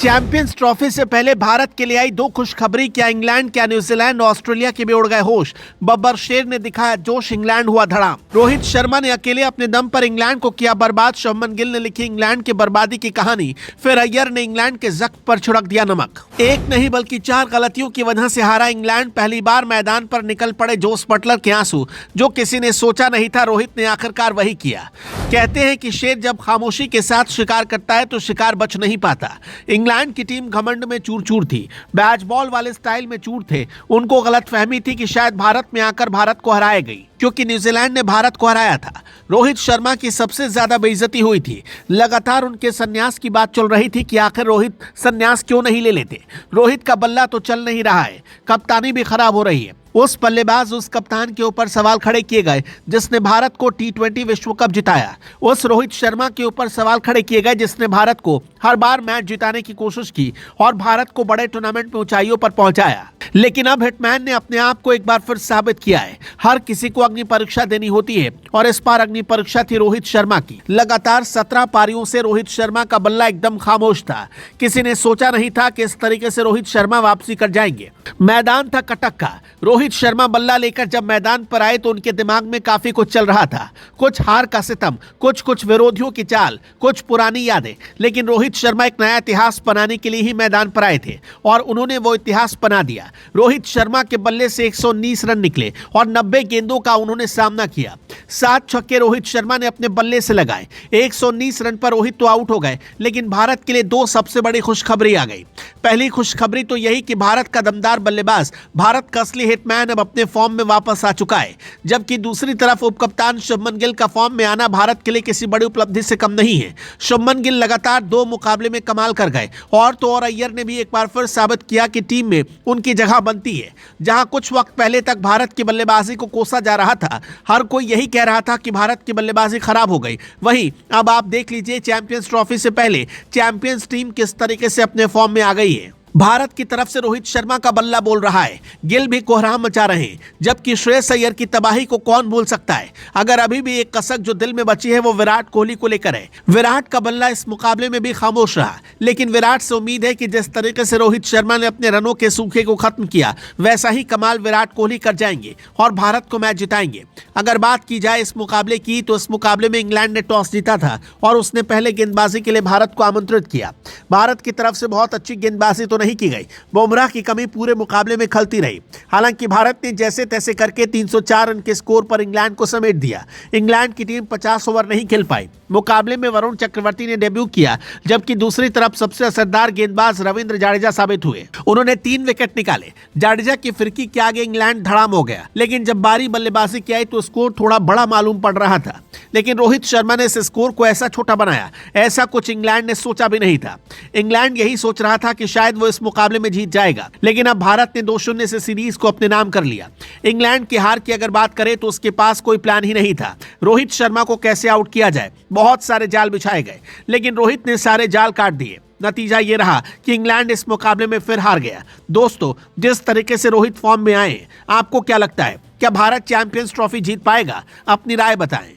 Champions trophy से पहले भारत के लिए आई दो खुशखबरी। क्या इंग्लैंड, क्या न्यूजीलैंड, ऑस्ट्रेलिया के भी उड़ गए होश। बब्बर शेर ने दिखाया जोश, इंग्लैंड हुआ धड़ाम। रोहित शर्मा ने अकेले अपने दम पर इंग्लैंड को किया बर्बाद। शुभमन गिल ने लिखी इंग्लैंड की बर्बादी की कहानी। फिर अय्यर ने इंग्लैंड के जख्म पर छिड़क दिया नमक। एक नहीं बल्कि चार गलतियों की वजह से हारा इंग्लैंड। पहली बार मैदान पर निकल पड़े जोस बटलर के आंसू, जो किसी ने सोचा नहीं था रोहित ने आखिरकार वही किया। कहते हैं कि शेर जब खामोशी के साथ शिकार करता है तो शिकार बच नहीं पाता। इंग्लैंड की टीम घमंड में चूर चूर थी, बैच बॉल वाले स्टाइल में चूर थे। उनको गलतफहमी थी कि शायद भारत में आकर भारत को हराएगी, क्योंकि न्यूजीलैंड ने भारत को हराया था। रोहित शर्मा की सबसे ज्यादा बेइज्जती हुई थी। लगातार उनके संन्यास की बात चल रही थी कि आखिर रोहित संन्यास क्यों नहीं ले लेते। रोहित का बल्ला तो चल नहीं रहा है, कप्तानी भी खराब हो रही है। उस बल्लेबाज, उस कप्तान के ऊपर सवाल खड़े किए गए जिसने भारत को T20 विश्व कप जिताया। उस रोहित शर्मा के ऊपर सवाल खड़े किए गए जिसने भारत को हर बार मैच जिताने की कोशिश की और भारत को बड़े टूर्नामेंट में ऊंचाइयों पर पहुंचाया। लेकिन अब हिटमैन ने अपने आप को एक बार फिर साबित किया है। हर किसी को अग्नि परीक्षा देनी होती है और इस बार अग्नि परीक्षा थी रोहित शर्मा की। लगातार 17 पारियों से रोहित शर्मा का बल्ला एकदम खामोश था। किसी ने सोचा नहीं था कि इस तरीके से रोहित शर्मा वापसी कर जाएंगे। मैदान था कटक का। रोहित शर्मा बल्ला लेकर जब मैदान पर आए तो उनके दिमाग में काफी कुछ चल रहा था। कुछ हार का सितम, कुछ विरोधियों की चाल, कुछ पुरानी यादें। लेकिन रोहित शर्मा एक नया इतिहास बनाने के लिए ही मैदान पर आए थे और उन्होंने वो इतिहास बना दिया। रोहित शर्मा के बल्ले से 119 रन निकले और 90 गेंदों का उन्होंने सामना किया। 7 छक्के रोहित शर्मा ने अपने बल्ले से लगाए। 119 रन पर रोहित तो आउट हो गए, लेकिन भारत के लिए दो सबसे बड़ी खुशखबरी आ गई। पहली खुशखबरी तो यही कि भारत का दमदार बल्लेबाज, भारत का असली हिटमैन अब अपने फॉर्म में वापस आ चुका है। जबकि दूसरी तरफ उपकप्तान शुभमन गिल का फॉर्म में आना भारत के लिए किसी बड़ी उपलब्धि से कम नहीं है। शुभमन गिल लगातार 2 मुकाबले में कमाल कर गए और तो और अय्यर ने भी एक बार फिर साबित किया कि टीम में उनकी जगह बनती है। जहां कुछ वक्त पहले तक भारत की बल्लेबाजी को कोसा जा रहा था, हर कोई यही कह रहा था कि भारत की बल्लेबाजी खराब हो गई। वहीं अब आप देख लीजिए, चैंपियंस ट्रॉफी से पहले चैंपियंस टीम किस तरीके से अपने फॉर्म में आ गई है। भारत की तरफ से रोहित शर्मा का बल्ला बोल रहा है, गिल भी कोहराम मचा रहे हैं। जबकि श्रेयस अय्यर की तबाही को कौन भूल सकता है। अगर अभी भी एक कसक जो दिल में बची है वो विराट कोहली को लेकर है। विराट का बल्ला इस मुकाबले में भी खामोश रहा, लेकिन विराट से उम्मीद है कि जिस तरीके से रोहित शर्मा ने अपने रनों के सूखे को खत्म किया, वैसा ही कमाल विराट कोहली कर जाएंगे और भारत को मैच जिताएंगे। अगर बात की जाए इस मुकाबले की, तो इस मुकाबले में इंग्लैंड ने टॉस जीता था और उसने पहले गेंदबाजी के लिए भारत को आमंत्रित किया। भारत की तरफ से बहुत अच्छी गेंदबाजी तो नहीं की गई। बुमराह की कमी पूरे मुकाबले में खलती रही। हालांकि भारत ने जैसे तैसे करके 304 रन के स्कोर पर इंग्लैंड को समेट दिया। इंग्लैंड की टीम 50 ओवर नहीं खेल पाई। मुकाबले में वरुण चक्रवर्ती ने डेब्यू किया, जबकि दूसरी तरफ सबसे असरदार गेंदबाज रविंद्र जडेजा साबित हुए। उन्होंने 3 विकेट निकाले। जडेजा की फिरकी के आगे इंग्लैंड धड़ाम हो गया, लेकिन जब बारी बल्लेबाजी की आई तो स्कोर थोड़ा बड़ा मालूम पड़ रहा था। लेकिन रोहित शर्मा ने इस स्कोर को ऐसा छोटा बनाया, ऐसा कुछ इंग्लैंड ने सोचा भी नहीं था। इंग्लैंड यही सोच रहा था कि शायद वो इस मुकाबले में जीत जाएगा, लेकिन अब भारत ने 2-0 से सीरीज को अपने नाम कर लिया। इंग्लैंड की हार की अगर बात करें तो उसके पास कोई प्लान ही नहीं था। रोहित शर्मा को कैसे आउट किया जाए, बहुत सारे जाल बिछाए गए, लेकिन रोहित ने सारे जाल काट दिए। नतीजा ये रहा कि इंग्लैंड इस मुकाबले में फिर हार गया। दोस्तों, जिस तरीके से रोहित फॉर्म में आए, आपको क्या लगता है, क्या भारत चैंपियंस ट्रॉफी जीत पाएगा? अपनी राय बताएं।